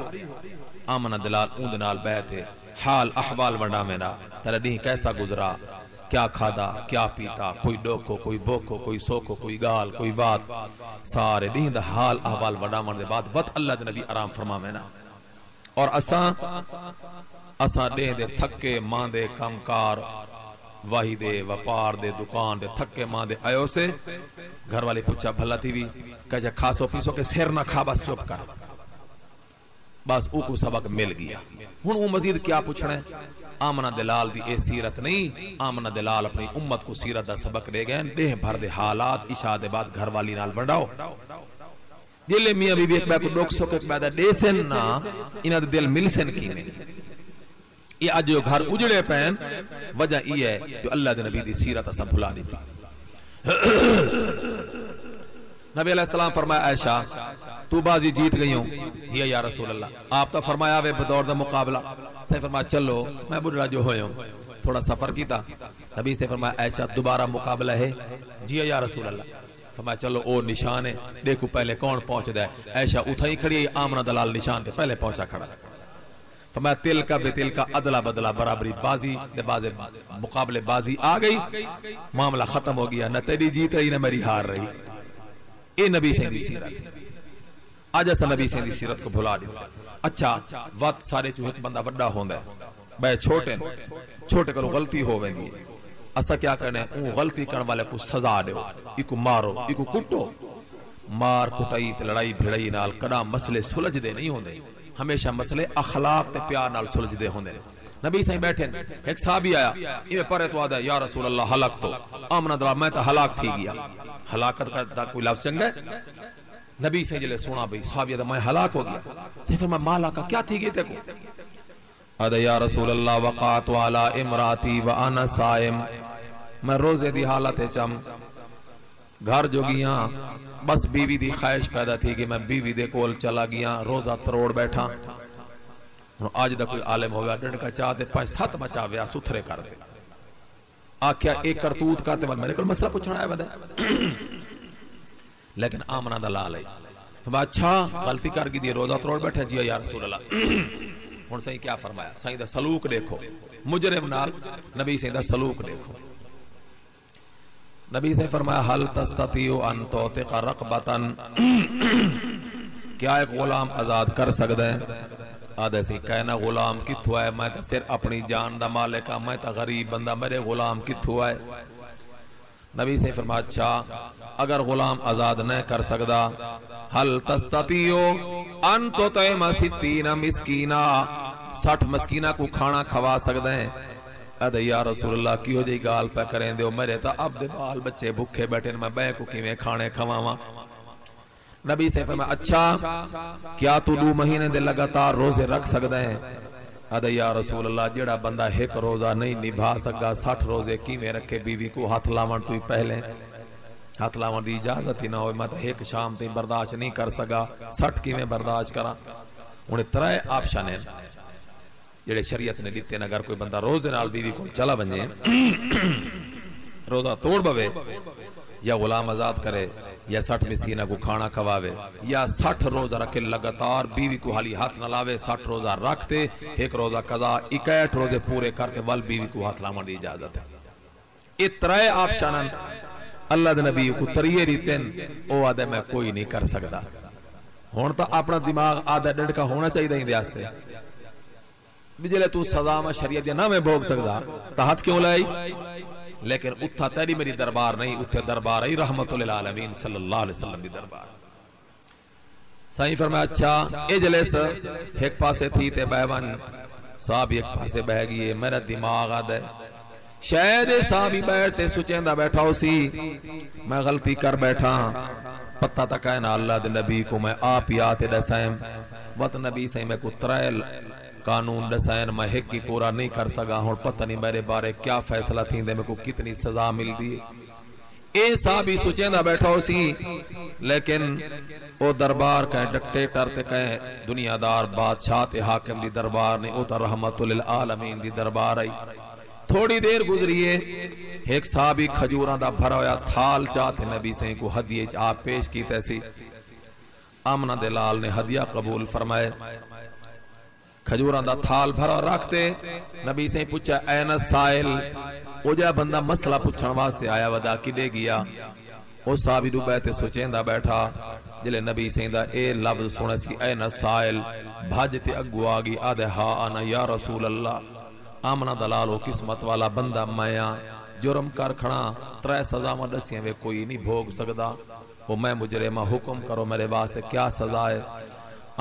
آمنہ دلال اون دے نال بیٹھے حال احوال ونڈا مینا تیرا دین کیسا گزرا کیا کھادا کیا پیتا کوئی ڈوکو کوئی بوکو کوئی سوکو کوئی گال کوئی بات سارے دین دا حال احوال ونڈا من دے بعد وقت اللہ دے نبی آرام فرما مینا اور اساں دے تھکے ماندے کمکار واہی دے وپار دے دکان دے تھکے ماں دے آئیو سے گھر والے پوچھا بھلا تھی بھی کہا کھاسو پیسو کے سیر نہ کھا بس چپ کر بس او کو سبق مل گیا ہن وہ مزید کیا پوچھنا ہے آمنہ دلال دی اے سیرت نہیں آمنہ دلال اپنی امت کو سیرت دا سبق دے گئے دے بھر دے حالات عشاء دے بعد گھر والی نال بڑھاؤ جلے میاں بی بی ایک بے کو ڈوک سو ایک بے دے سن نا انہ دے دل مل سن کی میں یہ آج جو گھر اجڑے پین وجہ یہ ہے جو اللہ دے نبی دی سیرت اسا بھلا دی تھی نبی علیہ السلام فرمایا عائشہ تو بازی جیت گئی ہوں دیا یا رسول اللہ آپ تو فرمایا وے بدور دا مقابلہ سے فرمایا چلو میں بڑھا جو ہوئے ہوں تھوڑا سفر کی تھا نبی سے فرمایا عائشہ دوبارہ مقابلہ ہے جی یا رسول اللہ فرمایا چلو او نشان ہے دیکھو پہلے کون پہنچ دے عائشہ اتھائی کھڑی ہے آمنہ دلال نشان دے پہلے پہنچا کھڑا فرمایا تل کا بے تل کا عدلہ بدلہ برابری بازی دے بازے مقابلے بازی آ گئی معاملہ ختم ہو گیا نہ تیری جیت رہی نہ میری ہار رہی اے نبی سے دی سیرت آج ایسا نبی سے دی سیرت کو بھلا دیتا اچھا وقت سارے چوہ ایک بندہ وڈا ہوندہ ہے بے چھوٹے کرو غلطی ہو گئی اسا کیا کرنے اون غلطی کرنے والے کو سزا دیو ایکو مارو ایکو کٹو مار کٹائی تے لڑائی بھیڑائی نال کدا مسئلے سلجھ دے نہیں ہوندے ہمیشہ مسئلے اخلاق تے پیار نال سلجھ دے ہوندے نبی صحیح بیٹھے ایک صحابی آیا یہ پرے تو آدھا یا رسول اللہ ہلاک تو آمنہ دلال میں تا ہلاک تھی گیا ہلاکت کا کوئی لفظ چنگا ہے نبی سے جلے سونا بھئی صحابی آدھا میں ہلاک ہو گیا صحیح فرمایا مالا کا کیا تھی گئی تے کو آدھا یا رسول اللہ وقات والا امراتی وانا سائم میں روزے دی حالت چم گھر جو گیاں بس بیوی دی خواہش پیدا تھی کہ میں بیوی دے کول چلا گیاں روزہ تروڑ بیٹھا آج دا کوئی عالم ہو گیا ڈنڈ کا چاہتے 5-7 بچا ویا ستھرے کر دے آکھیا ایک کرتوت کرتے بعد میرے کل مسئلہ پوچھنا ہے بدے لیکن آمنہ دلال ہے اچھا غلطی کر گی دی روزہ تروڑ بیٹھے جی یا رسول اللہ ہن صحیح کیا فرمایا صحیح دا سلوک دیکھو مجرم نال نبی صحیح دا سلوک دیکھو نبی سے فرمایا حل تستطیع ان توتق رقبتن کیا ایک غلام آزاد کر سکتا ہے آدھے سی کہنا غلام کتھو ہے میں صرف اپنی جان دا مالکا میں تا غریب بندہ میرے غلام کتھو ہے نبی سے فرمایا اچھا اگر غلام آزاد نہ کر سکتا حل تستطیع ان تطعم 60 مسکینہ 60 مسکینہ کو کھانا کھوا سکتے ہیں ادھے یا رسول اللہ کیوں جی گال پہ کریں دیو میرے تا اب دے بال بچے بھوکے بیٹھے میں بے کو کیویں کھانے کھواواں نبی سے فرمایا اچھا کیا تو 2 مہینے دے لگاتار روزے رکھ سکتے ہیں ادھے یا رسول اللہ جڑا بندہ ایک روزہ نہیں نبھا سکا 60 روزے کیویں رکھے بیوی کو ہاتھ لاون تو پہلے ہاتھ لاون دی اجازت ہی نہ ہوئے میں ایک شام تے برداشت نہیں کر سکا 60 کیویں برداشت کراں انہیں 3 آپشن ہیں جڑے شریعت نے دیتے ہیں اگر کوئی بندہ روزے نال بیوی کو چلا بنجے روزہ توڑ بوے یا غلام آزاد کرے یا 60 مسکینہ کو کھانا کھواوے یا 60 روزہ رکھے لگاتار بیوی کو حالی ہاتھ نہ لاوے 60 روزہ رکھتے ایک روزہ قضا 61 روزے پورے کرتے ول بیوی کو ہاتھ لاون دی اجازت ہے یہ 3 آپشن اللہ دے نبی کو طریقے دیتے او آدھے میں کوئی نہیں کر سکتا. ہون تا اپنا دماغ آدھا ڈڑکا ہونا چاہیے دیں دے آستے بجلے تو سزا میں شریعت نہ میں بھوگ سکتا تا ہاتھ کیوں لائی. لیکن اتھا تیری میری دربار نہیں، اتھے دربار ہے رحمت للعالمین صلی اللہ علیہ وسلم دی دربار. سائیں فرمایا اچھا اجلس ایک پاسے تھی تے بہون صاحب ایک پاسے بہ گئی. میرا دماغ آدھے شاید صاحبی بیٹھتے سچیندہ بیٹھا ہو سی میں غلطی کر بیٹھا پتہ تک ہے نا اللہ دے نبی کو میں آپ ہی آتے دسائیں وقت نبی سے میں کو ترائل قانون دسائیں میں ایک کی پورا نہیں کر سکا ہوں پتہ نہیں میرے بارے کیا فیصلہ تھی دے میں کو کتنی سزا مل دی. اے صحابی سچیندہ بیٹھا ہو سی لیکن او دربار کہیں ڈکٹیٹر تے کہیں دنیا دار بادشاہ تے حاکم دی دربار نہیں او تا رحمت للعالمین دی دربار آئی. تھوڑی دیر گزریے ایک صحابی کھجوراں دا بھرا ہویا تھال چاہتے نبی سے کو ہدیے آپ پیش کی تیسی. آمنہ دلال نے ہدیہ قبول فرمائے کھجوراں دا تھال بھرا رکھتے نبی سے پوچھا این سائل او جا بندہ مسئلہ پوچھن واسطے آیا ودا کدے گیا. او صحابی دو بیٹھے سوچیندہ بیٹھا جلے نبی سے دا اے لفظ سنے سی این سائل بھاجتے اگو آگی آدھے ہاں آنا یا رسول اللہ. آمنہ دلالو قسمت والا بندہ میاں جرم کر کھڑا ترے سزا مدسیاں وے کوئی نہیں بھوگ سکدا وہ میں مجرمہ حکم کرو میرے واسطے کیا سزا ہے.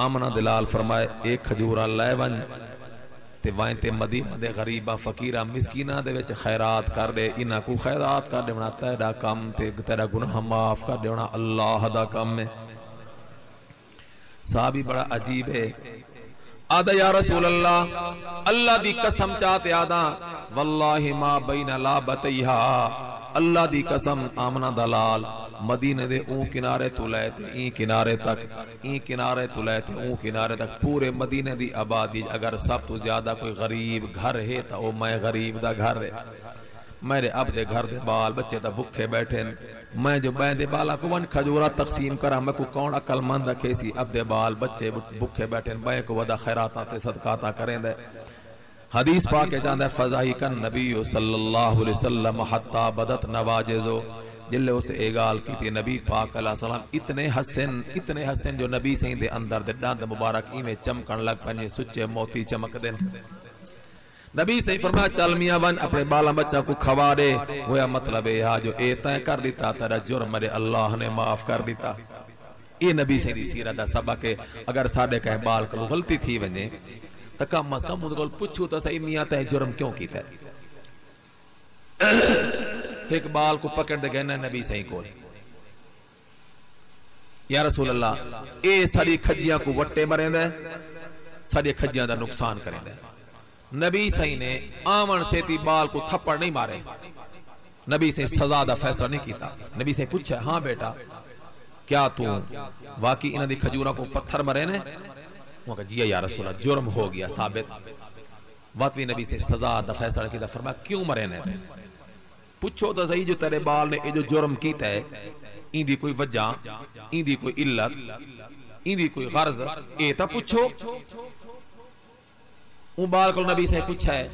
آمنہ دلال فرمائے ایک کھجورا لے ون تے وائن تے مدینہ دے غریبہ فقیرہ مسکینہ دے وچ خیرات کر دے انہاں کو خیرات کر دے ونا تیرا کم تے تیرا گناہ معاف کر دے ونا اللہ دا کم میں. صحابی بڑا عجیب ہے آدھا یا رسول اللہ اللہ دی قسم چاہتے آدھا واللہ ما بین لابتیہا اللہ دی قسم آمنہ دلال مدینہ دے اون کنارے تو لیتے این کنارے تو لیتے اون کنارے تک پورے مدینہ دی آبادی اگر سب تو زیادہ کوئی غریب گھر ہے تا او میں غریب دا گھر ہے. میرے اب دے گھر دے بال بچے تا بکھے بیٹھے میں جو بین دے بالا کو ون کھجورا تقسیم کرا میں کو کون عقل مند کیسی اب دے بال بچے بکھے بیٹھے بین کو ودا خیراتا تے صدقاتا کریں دے. حدیث پاک جاندہ فضائی کن نبی صلی اللہ علیہ وسلم حتی بدت نواجزو جلے اسے ایگال کی تھی نبی پاک علیہ السلام اتنے حسن جو نبی سے دے اندر دے ڈاند مبارک ایمیں چمکن لگ پنجے سچے موتی چمک دیں. نبی سے فرمایا چل میاں ون اپنے بالا بچہ کو کھوا دے گویا مطلب ہے جو اے تائیں کر دیتا تیرا جرم میرے اللہ نے معاف کر دیتا. یہ نبی سے دی سیرت دا سبق ہے اگر ساڑے کہیں بال کرو غلطی تھی ونجے تو کم از کم ان پوچھو تو صحیح میاں تائیں جرم کیوں کیتا ہے. ایک بال کو پکڑ دے گئے نبی سے کول یا رسول اللہ اے ساری کھجیاں کو وٹے مریں دے ساری کھجیاں دا نقصان کریں دے. نبی صحیح نے آمن سے تی بال کو تھپڑ نہیں مارے نبی سے سزا دا فیصلہ نہیں کیتا. نبی سے پوچھا ہاں بیٹا کیا تو واقعی انہاں دی کھجورا کو پتھر مرے نے وہ کہا جی یا رسول اللہ جرم ہو گیا ثابت. واقعی نبی سے سزا دا فیصلہ کیتا. فرمایا کیوں مرے نے پوچھو تو صحیح جو تیرے بال نے جو جرم کیتا ہے این دی کوئی وجہ این دی کوئی علت این دی کوئی غرض اے تا پوچھو. اون بال کو نبی سے پوچھا ہے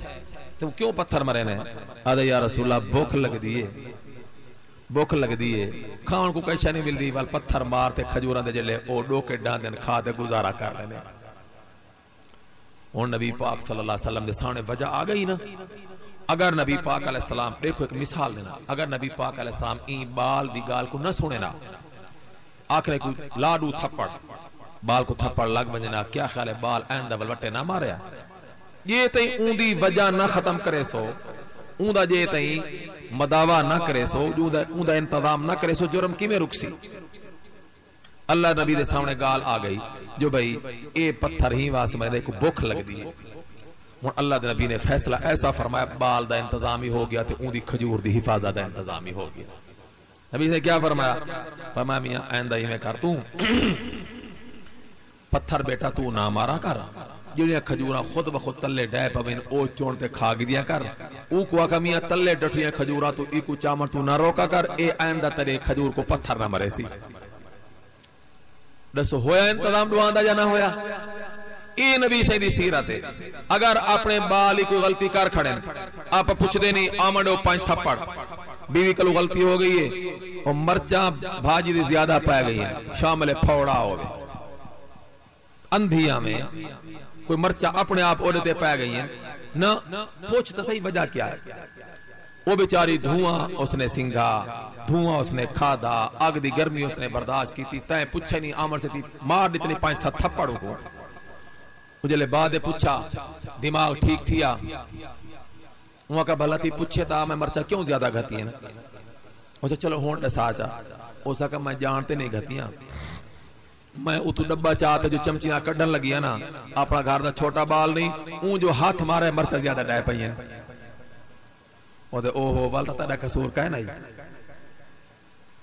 تو کیوں پتھر مرے نے آدھا یا رسول اللہ بھوک لگ دیئے کھان کو کیشہ نہیں مل دی وال پتھر مارتے کھجوراں دے جلے او ڈوکے ڈاندن کھا دے گزارا کر رہے ہیں. اور نبی پاک صلی اللہ علیہ وسلم دے سامنے وجہ آ گئی نا. اگر نبی پاک علیہ السلام دیکھو ایک مثال دینا اگر نبی پاک علیہ السلام این بال دی گال کو نہ سنے نا آخر کوئی لاڈو تھپڑ بال کو تھپڑ لگ بنجنا کیا خیال ہے بال آئندہ والوٹے نہ ماریا یہ تئیں اون دی وجہ نہ ختم کرے سو اون دا جے تئیں مداوع نہ کرے سو اون دا انتظام نہ کرے سو جرم کی میں رکسی. اللہ نبی دے سامنے گال آ گئی جو بھئی اے پتھر ہی واسے میں دے کو بھوک لگ دی ہے. اللہ دے نبی نے فیصلہ ایسا فرمایا بال دا انتظامی ہو گیا تے اون دی کھجور دی حفاظت دا انتظامی ہو گیا. نبی نے کیا فرمایا فرمایا میاں آئندہ ہی میں کر توں پتھر بیٹا تو نہ مارا کر جڑیاں کھجوراں خود بخود تلے ڈے پوین او چون تے کھا گدیاں کر او کو آکا میاں تلے ڈٹھیاں کھجوراں تو ای کو چامر تو نہ روکا کر اے آئندہ تیرے کھجور کو پتھر نہ مرے سی. دسو ہویا انتظام دواندا یا نہ ہویا. اے نبی سے دی سیرت ہے. اگر اپنے بالی کوئی غلطی کر کھڑے آپ پوچھ دے نہیں آمڈو پانچ تھپڑ بیوی کلو غلطی ہو گئی ہے اور مرچاں بھاجی دی زیادہ پائے گئی ہیں شامل پھوڑا ہو گئے اندھیاں میں کوئی مرچاں اپنے آپ اوڑے تے پائے گئی ہیں نہ پوچھ تو صحیح وجہ کیا ہے وہ بیچاری دھواں اس نے سنگھا دھواں اس نے کھادا آگ دی گرمی اس نے برداشت کی تھی تائیں پوچھے نہیں آمر سے تھی مار دیتنی 5-7 تھپڑوں کو مجھے بعد پوچھا دماغ ٹھیک تھیا وہاں کا بھلا تھی پوچھے تھا میں مرچا کیوں زیادہ گھتی ہیں اسے چلو ہونٹ ڈسا چا اسا کہ میں جانتے نہیں گھتیاں میں اتو ڈبا چاہتا جو چمچیاں کڈن لگی ہے نا اپنا گھر دا چھوٹا بال نہیں اون جو ہاتھ مارے مرچا زیادہ ڈائے پئی ہیں اوہو والتا تیرا قصور کہنا ہی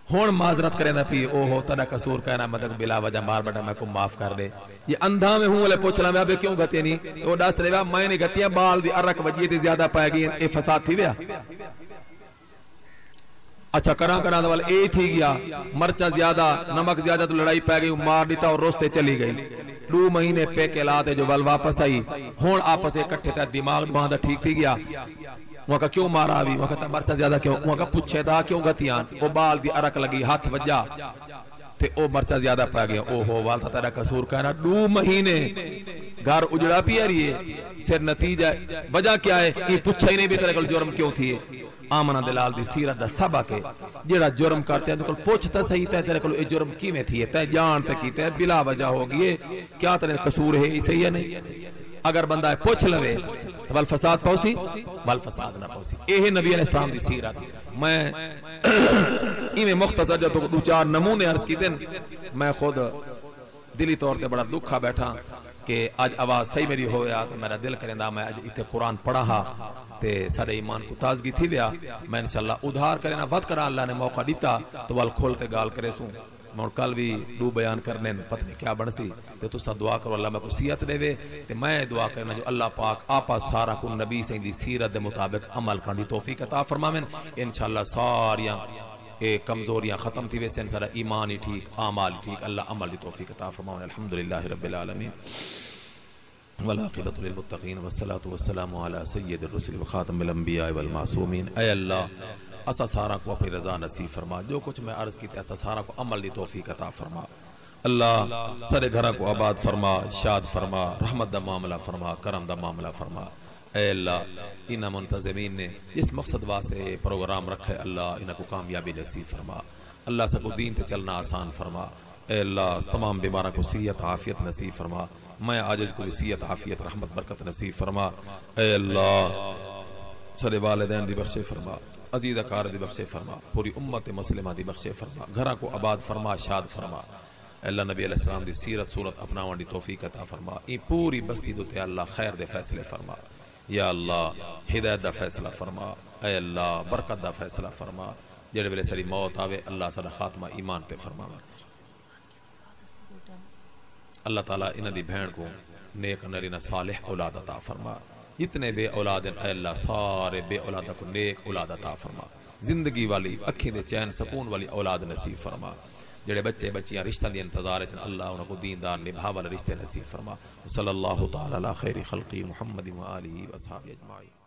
ہون معذرت کرے نہ پی اوہو تیرا قصور کہنا مدد بلا وجہ مار بیٹا میں کو معاف کر دے یہ اندھا میں ہوں والے پوچھ لیں میں ابھی کیوں گھتے نہیں وہ ڈاس رہے میں نہیں گھتیاں بال دی ارک وجیے دی زیادہ پائے گئی اے فساد تھی ویا اچھا کران والے اے تھی گیا مرچا زیادہ نمک زیادہ تو لڑائی پہ گئی مار دیتا اور روستے چلی گئی 2 مہینے پہ کے لاتے جو بل واپس آئی ہون آپس اکٹھے تھا دماغ باندھا ٹھیک تھی گیا وہاں کا کیوں مارا بھی وہاں کا مرچا زیادہ کیوں وہاں کا پوچھے تھا کیوں گھتیاں وہ بال دی ارک لگی ہاتھ وجہ تے او مرچا زیادہ پہ گیا اوہو والتا تیرا قصور کہنا 2 مہینے گھر اجڑا پی رہی ہے سر نتیجہ وجہ کیا ہے یہ پوچھا ہی نہیں بھی تیرے کل جرم کیوں تھی آمنہ دلال دی سیرت دا سبق ہے جیڑا جرم کرتے ہیں تو کل پوچھتا صحیح تے تیرے کل یہ جرم کی میں تھی ہے تے جانتے کی تے بلا وجہ ہوگی ہے کیا تیرے قصور ہے یہ صحیح ہے نہیں اگر بندہ پوچھ لوے تو والفساد پوسی والفساد نہ پوسی یہ نبی علیہ السلام دی سیرت میں میں مختصر جو تو 2-4 نمونے عرض کی دن میں خود دلی طور تے بڑا دکھا بیٹھا کہ آج آواز صحیح میری ہویا تو میرا دل کریں میں آج اتنے قرآن پڑھا تے سارے ایمان کو تازگی تھی ویا میں انشاءاللہ ادھار کریں ود کرا اللہ نے موقع دیتا تو وال کھول کے گال کرے سوں میں کل بھی 2 بیان کرنے پتہ نہیں کیا بن سی تو تسا دعا کرو اللہ میں کو صحت دے وے تے میں دعا کرنا جو اللہ پاک آپا سارا کو نبی سے دی سیرت دے مطابق عمل کرنے دی توفیق عطا فرماویں انشاءاللہ ساریاں اے کمزوریاں ختم تھی ویسے سارا ایمان ہی ٹھیک اعمال ٹھیک اللہ عمل دی توفیق عطا فرماویں الحمدللہ رب العالمین والعاقبۃ للمتقین والصلاۃ والسلام علی سید الرسل وخاتم الانبیاء والمعصومین اے اللہ اسا سارا کو اپنی رضا نصیب فرما جو کچھ میں عرض کی تے اسا سارا کو عمل دی توفیق عطا فرما اللہ سارے گھراں کو آباد فرما شاد فرما رحمت دا معاملہ فرما کرم دا معاملہ فرما اے اللہ انہاں منتظمین نے اس مقصد واسطے پروگرام رکھے اللہ انہاں کو کامیابی نصیب فرما اللہ سب کو دین تے چلنا آسان فرما اے اللہ تمام بیماراں کو صحت عافیت نصیب فرما میں عاجز کو صحت عافیت رحمت برکت نصیب فرما اے اللہ سارے والدین دی بخشے فرما عزیز اکار دی بخشے فرما پوری امت مسلمہ دی بخشے فرما گھراں کو آباد فرما شاد فرما اللہ نبی علیہ السلام دی سیرت صورت اپناون دی توفیق عطا فرما ای پوری بستی دے اللہ خیر دے فیصلے فرما یا اللہ ہدایت دا فیصلہ فرما اے اللہ برکت دا فیصلہ فرما جڑے ویلے ساری موت آوے اللہ سارا خاتمہ ایمان تے فرما اللہ تعالیٰ انہاں دی بہن کو نیک نرینہ صالح اولاد عطا فرما جتنے بے اولاد ہیں اے اللہ سارے بے اولادہ کو نیک اولاد عطا فرما زندگی والی اکھیں دے چین سکون والی اولاد نصیب فرما جڑے بچے بچیاں رشتہ دی انتظار ہیں اللہ انہاں کو دیندار نبھا والا رشتے نصیب فرما صلی اللہ تعالی علی خیر خلقی محمد و آلہ و اصحابہ اجمعین.